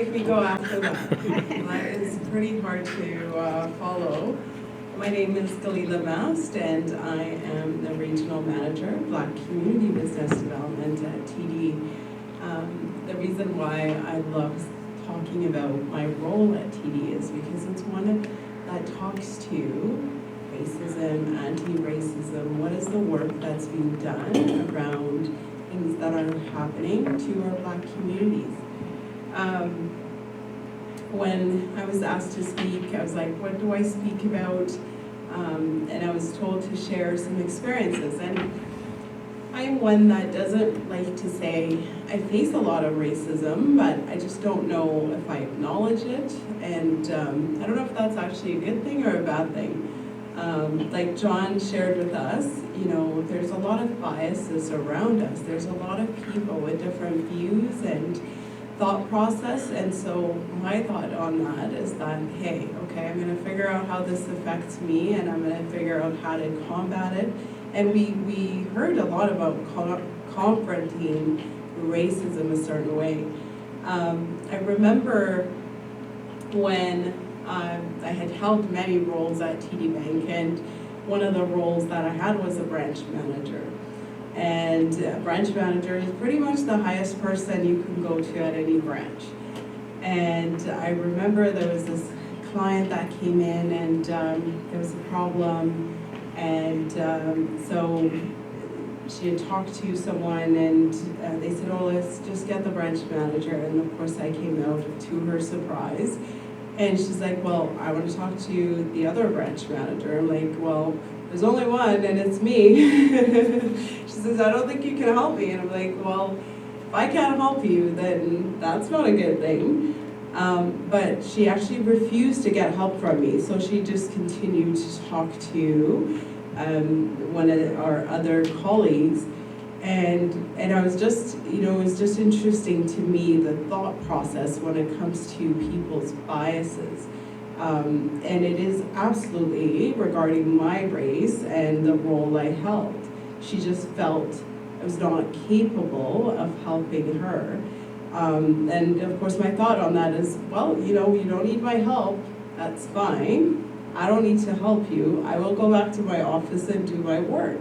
make me go after that. That is pretty hard to follow. My name is Galila Mast, and I am the Regional Manager of Black Community Business Development at TD. The reason why I love talking about my role at TD is because it's one that talks to racism, anti-racism, what is the work that's being done around things that are happening to our Black communities. When I was asked to speak, I was like, what do I speak about? And I was told to share some experiences. And I'm one that doesn't like to say I face a lot of racism, but I just don't know if I acknowledge it. And I don't know if that's actually a good thing or a bad thing. Like John shared with us, you know, there's a lot of biases around us. There's a lot of people with different views and thought process, and so my thought on that is that, hey, okay, I'm going to figure out how this affects me, and I'm going to figure out how to combat it. And we heard a lot about confronting racism a certain way. I remember when I had held many roles at TD Bank, and one of the roles that I had was a branch manager. And a branch manager is pretty much the highest person you can go to at any branch. And I remember there was this client that came in, and there was a problem, and so she had talked to someone, and they said, oh, let's just get the branch manager. And of course I came out to her surprise. And she's like, well, I want to talk to the other branch manager. I'm like, well, there's only one, and it's me. She says, I don't think you can help me. And I'm like, well, if I can't help you, then that's not a good thing. But she actually refused to get help from me. So she just continued to talk to one of our other colleagues. And I was just, you know, it was just interesting to me, the thought process when it comes to people's biases. And it is absolutely regarding my race and the role I held. She just felt I was not capable of helping her. And of course my thought on that is, well, you know, you don't need my help, that's fine. I don't need to help you. I will go back to my office and do my work.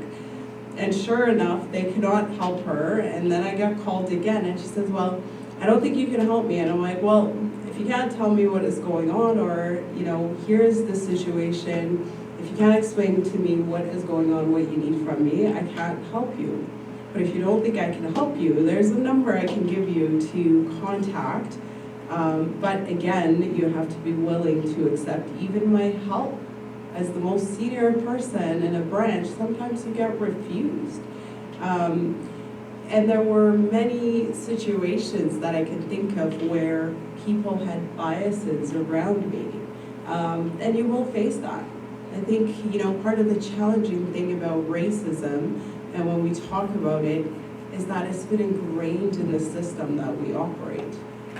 And sure enough, they could not help her, and then I got called again, and she says, well, I don't think you can help me. And I'm like, well, if you can't tell me what is going on, or, you know, here's the situation, if you can't explain to me what is going on, what you need from me, I can't help you. But if you don't think I can help you, there's a number I can give you to contact. But again, you have to be willing to accept even my help. As the most senior person in a branch, sometimes you get refused. And there were many situations that I can think of where people had biases around me. And you will face that. I think, you know, part of the challenging thing about racism, and when we talk about it, is that it's been ingrained in the system that we operate.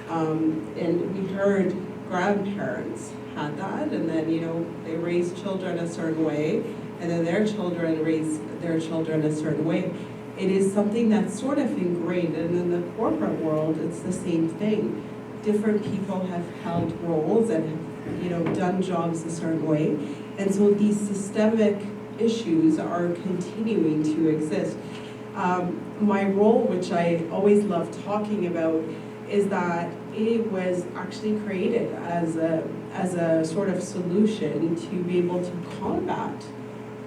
And we heard grandparents had that, and then, you know, they raise children a certain way, and then their children raise their children a certain way. It is something that's sort of ingrained, and in the corporate world, it's the same thing. Different people have held roles and have, you know, done jobs a certain way, and so these systemic issues are continuing to exist. My role, which I always love talking about, is that it was actually created as a sort of solution to be able to combat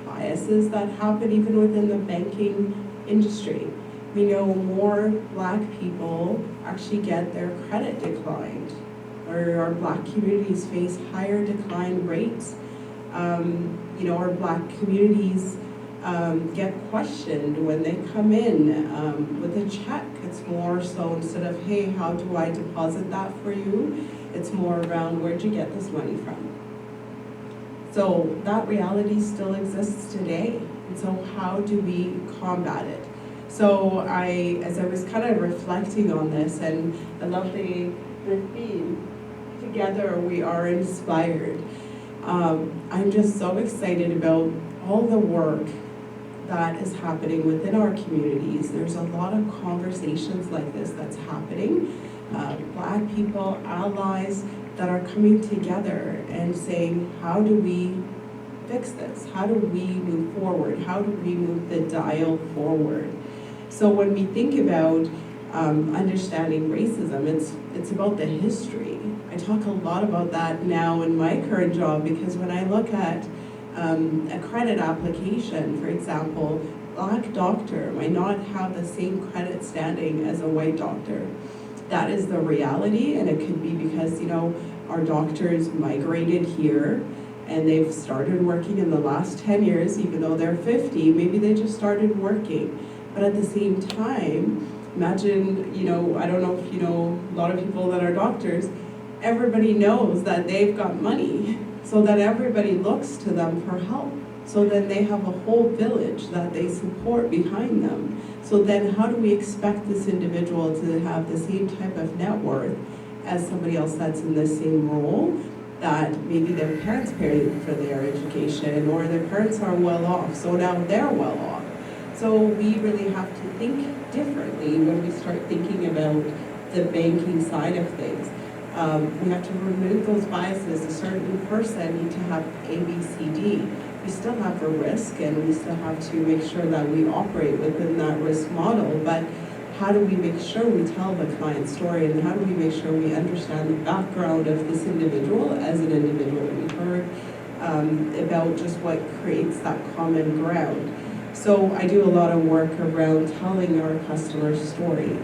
biases that happen even within the banking industry. We know more Black people actually get their credit declined, or our Black communities face higher decline rates. You know, our Black communities get questioned when they come in with a check. It's more so, instead of, hey, how do I deposit that for you? It's more around, where'd you get this money from? So that reality still exists today. And so how do we combat it? So as I was kind of reflecting on this, and I love the theme, together we are inspired. I'm just so excited about all the work that is happening within our communities. There's a lot of conversations like this that's happening. Black people, allies that are coming together and saying, how do we fix this? How do we move forward? How do we move the dial forward? So when we think about understanding racism, it's about the history. I talk a lot about that now in my current job, because when I look at a credit application, for example, Black doctor might not have the same credit standing as a white doctor. That is the reality, and it could be because, you know, our doctors migrated here and they've started working in the last 10 years, even though they're 50, maybe they just started working. But at the same time, imagine, you know, I don't know if you know a lot of people that are doctors, everybody knows that they've got money, so that everybody looks to them for help. So then they have a whole village that they support behind them. So then how do we expect this individual to have the same type of net worth as somebody else that's in the same role, that maybe their parents paid for their education, or their parents are well off, so now they're well off. So we really have to think differently when we start thinking about the banking side of things. We have to remove those biases. A certain person needs to have A, B, C, D. We still have a risk, and we still have to make sure that we operate within that risk model, but how do we make sure we tell the client story, and how do we make sure we understand the background of this individual as an individual? We heard about just what creates that common ground. So I do a lot of work around telling our customer story.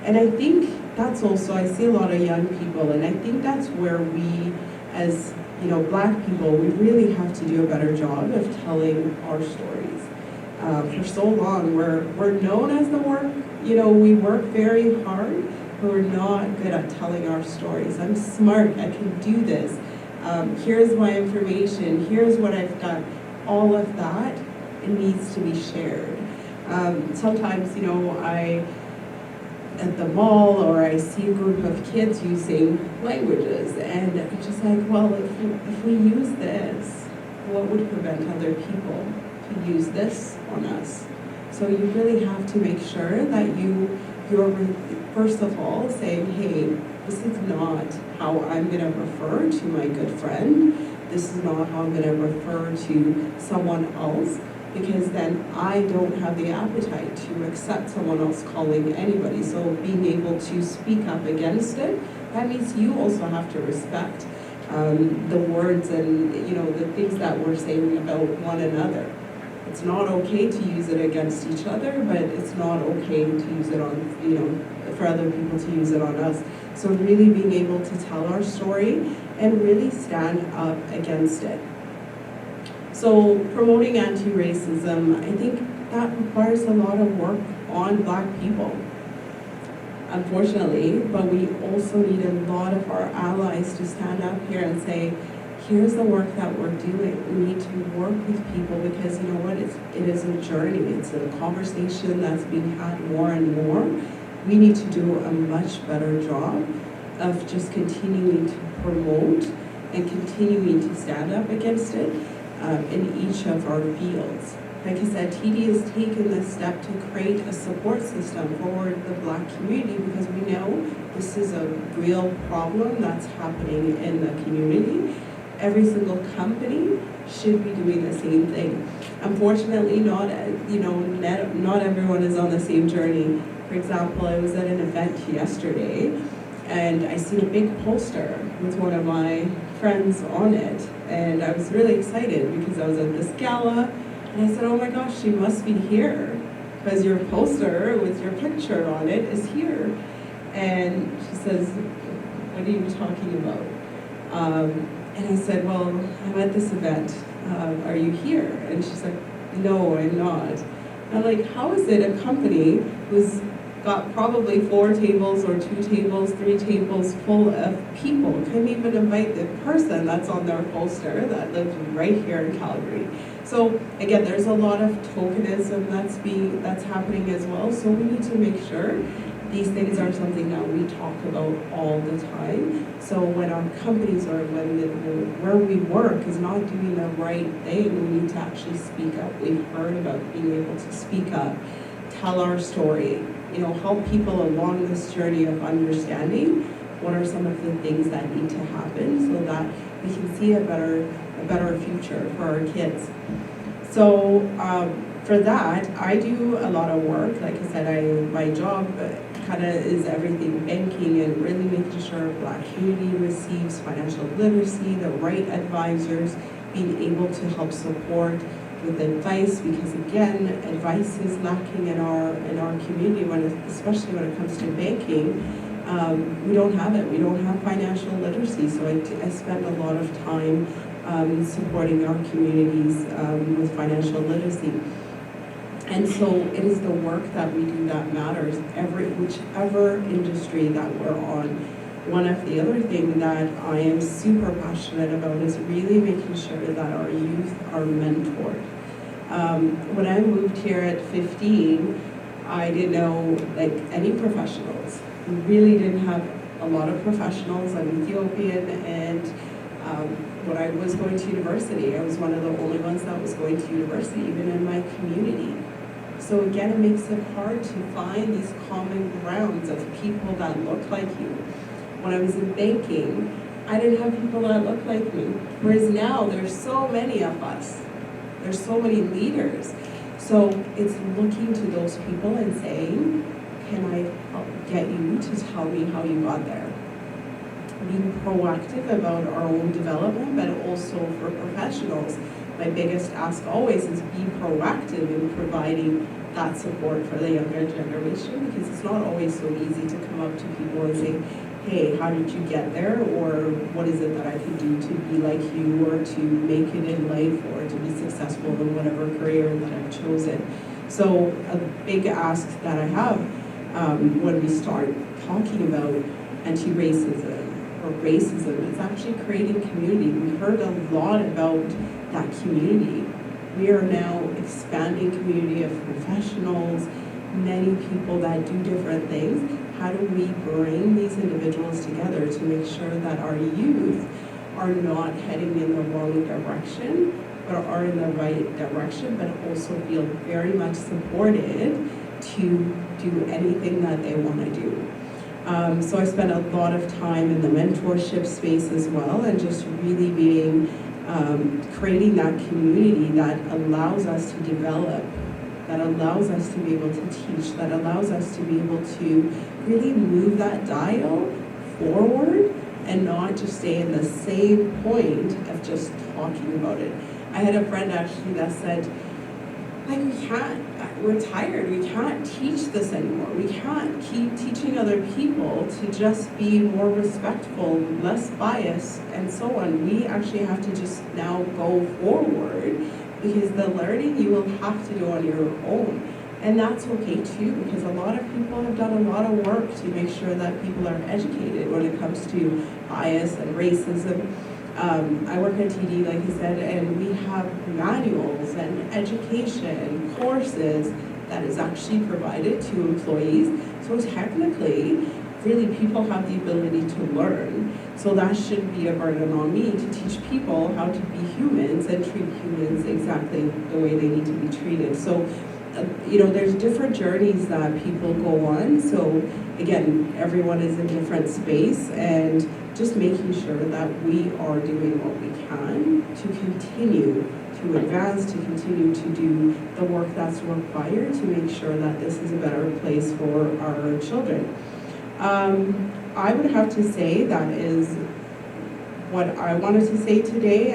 And I think that's also, I see a lot of young people, and I think that's where we, as you know, Black people, we really have to do a better job of telling our stories. For so long, we're known as the work, you know, we work very hard, but we're not good at telling our stories. I'm smart, I can do this. Here's my information, here's what I've done. All of that, it needs to be shared. Sometimes, you know, at the mall, or I see a group of kids using languages, and I'm just like, well, if we use this, what would prevent other people to use this on us? So you really have to make sure that you're first of all saying, hey, this is not how I'm gonna refer to my good friend. This is not how I'm gonna refer to someone else, because then I don't have the appetite to accept someone else calling anybody. So being able to speak up against it, that means you also have to respect the words and, you know, the things that we're saying about one another. It's not okay to use it against each other, but it's not okay to use it on, you know, for other people to use it on us. So really being able to tell our story and really stand up against it. So promoting anti-racism, I think that requires a lot of work on Black people, unfortunately, but we also need a lot of our allies to stand up here and say, here's the work that we're doing. We need to work with people, because you know what, it is a journey. It's a conversation that's being had more and more. We need to do a much better job of just continuing to promote and continuing to stand up against it in each of our fields. Like I said, TD has taken this step to create a support system for the Black community, because we know this is a real problem that's happening in the community. Every single company should be doing the same thing. Unfortunately, not everyone is on the same journey. For example, I was at an event yesterday, and I seen a big poster with one of my friends on it, and I was really excited because I was at this gala, and I said, oh my gosh, she must be here, because your poster with your picture on it is here. And she says, what are you talking about? And I said, well, I'm at this event, are you here? And she's like, no, I'm not. And I'm like, how is it a company who's got probably 4 tables or 2 tables, 3 tables full of people couldn't even invite the person that's on their poster that lives right here in Calgary? So again, there's a lot of tokenism that's happening as well. So we need to make sure these things are something that we talk about all the time. So when our companies or where we work is not doing the right thing, we need to actually speak up. We've heard about being able to speak up, tell our story. help people along this journey of understanding what are some of the things that need to happen so that we can see a better future for our kids. So for that, I do a lot of work. Like I said, my job kind of is everything banking and really making sure Black community receives financial literacy, the right advisors, being able to help support with advice, because again, advice is lacking in our community, especially when it comes to banking. We don't have it. We don't have financial literacy. So I spend a lot of time supporting our communities with financial literacy. And so it is the work that we do that matters, whichever industry that we're on. One of the other things that I am super passionate about is really making sure that our youth are mentored. When I moved here at 15, I didn't know any professionals. We really didn't have a lot of professionals. I'm Ethiopian, and when I was going to university, I was one of the only ones that was going to university, even in my community. So again, it makes it hard to find these common grounds of people that look like you. When I was in banking, I didn't have people that look like me. Whereas now, there's so many of us. There's so many leaders. So it's looking to those people and saying, can I help get you to tell me how you got there? Being proactive about our own development, but also for professionals. My biggest ask always is be proactive in providing that support for the younger generation, because it's not always so easy to come up to people and say, hey, how did you get there? Or what is it that I can do to be like you, or to make it in life, or to be successful in whatever career that I've chosen. So a big ask that I have when we start talking about anti-racism or racism, it's actually creating community. We heard a lot about that community. We are now expanding community of professionals, many people that do different things. How do we bring these individuals together to make sure that our youth are not heading in the wrong direction, but are in the right direction, but also feel very much supported to do anything that they want to do. So I spent a lot of time in the mentorship space as well, and just really being, creating that community that allows us to develop, that allows us to be able to teach, that allows us to be able to really move that dial forward and not just stay in the same point of just talking about it. I had a friend actually that said, we're tired, we can't teach this anymore. We can't keep teaching other people to just be more respectful, less biased, and so on. We actually have to just now go forward, because the learning you will have to do on your own. And that's okay too, because a lot of people have done a lot of work to make sure that people are educated when it comes to bias and racism. I work at TD, like I said, and we have manuals and education courses that is actually provided to employees. So technically, really people have the ability to learn. So that shouldn't be a burden on me to teach people how to be humans and treat humans exactly the way they need to be treated. So, there's different journeys that people go on. So again, everyone is in different space, and just making sure that we are doing what we can to continue to advance, to continue to do the work that's required to make sure that this is a better place for our children. I would have to say that is what I wanted to say today.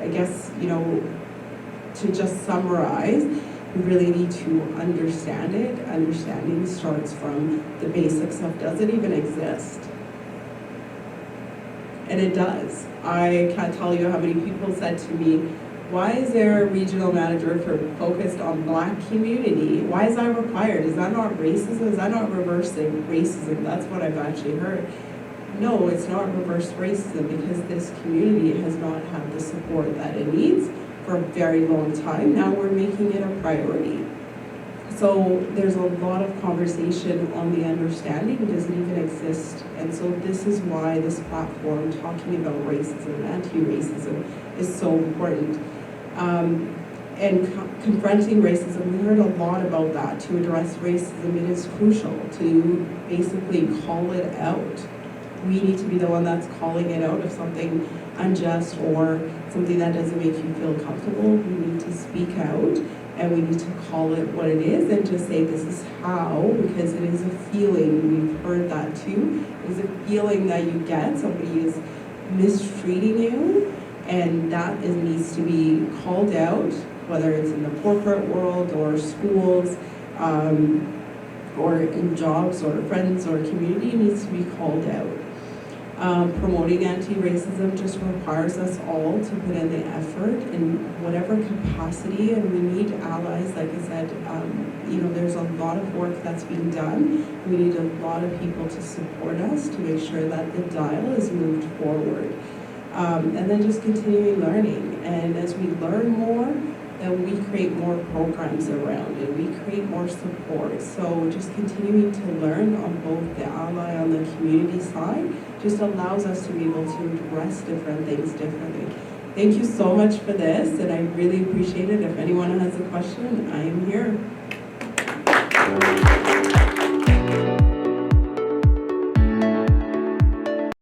I guess, to just summarize, we really need to understand it. Understanding starts from the basics of, does it even exist? And it does. I can't tell you how many people said to me, why is there a regional manager focused on Black community? Why is that required? Is that not racism? Is that not reversing racism? That's what I've actually heard. No, it's not reverse racism, because this community has not had the support that it needs for a very long time. Now we're making it a priority. So there's a lot of conversation on the understanding, does it even exist? And so this is why this platform talking about racism, anti-racism, is so important. and confronting racism, we heard a lot about that. To address racism, it is crucial to basically call it out. We need to be the one that's calling it out if something unjust or something that doesn't make you feel comfortable. We need to speak out, and we need to call it what it is and just say this is how, because it is a feeling. We've heard that too. It's a feeling that you get. Somebody is mistreating you, and that needs to be called out, whether it's in the corporate world or schools, or in jobs or friends or community. It needs to be called out. Promoting anti-racism just requires us all to put in the effort in whatever capacity, and we need allies. Like I said, there's a lot of work that's being done. We need a lot of people to support us to make sure that the dial is moved forward. And then just continuing learning. And as we learn more, then we create more programs around it. We create more support. So just continuing to learn on both the ally and the community side just allows us to be able to address different things differently. Thank you so much for this, and I really appreciate it. If anyone has a question, I am here.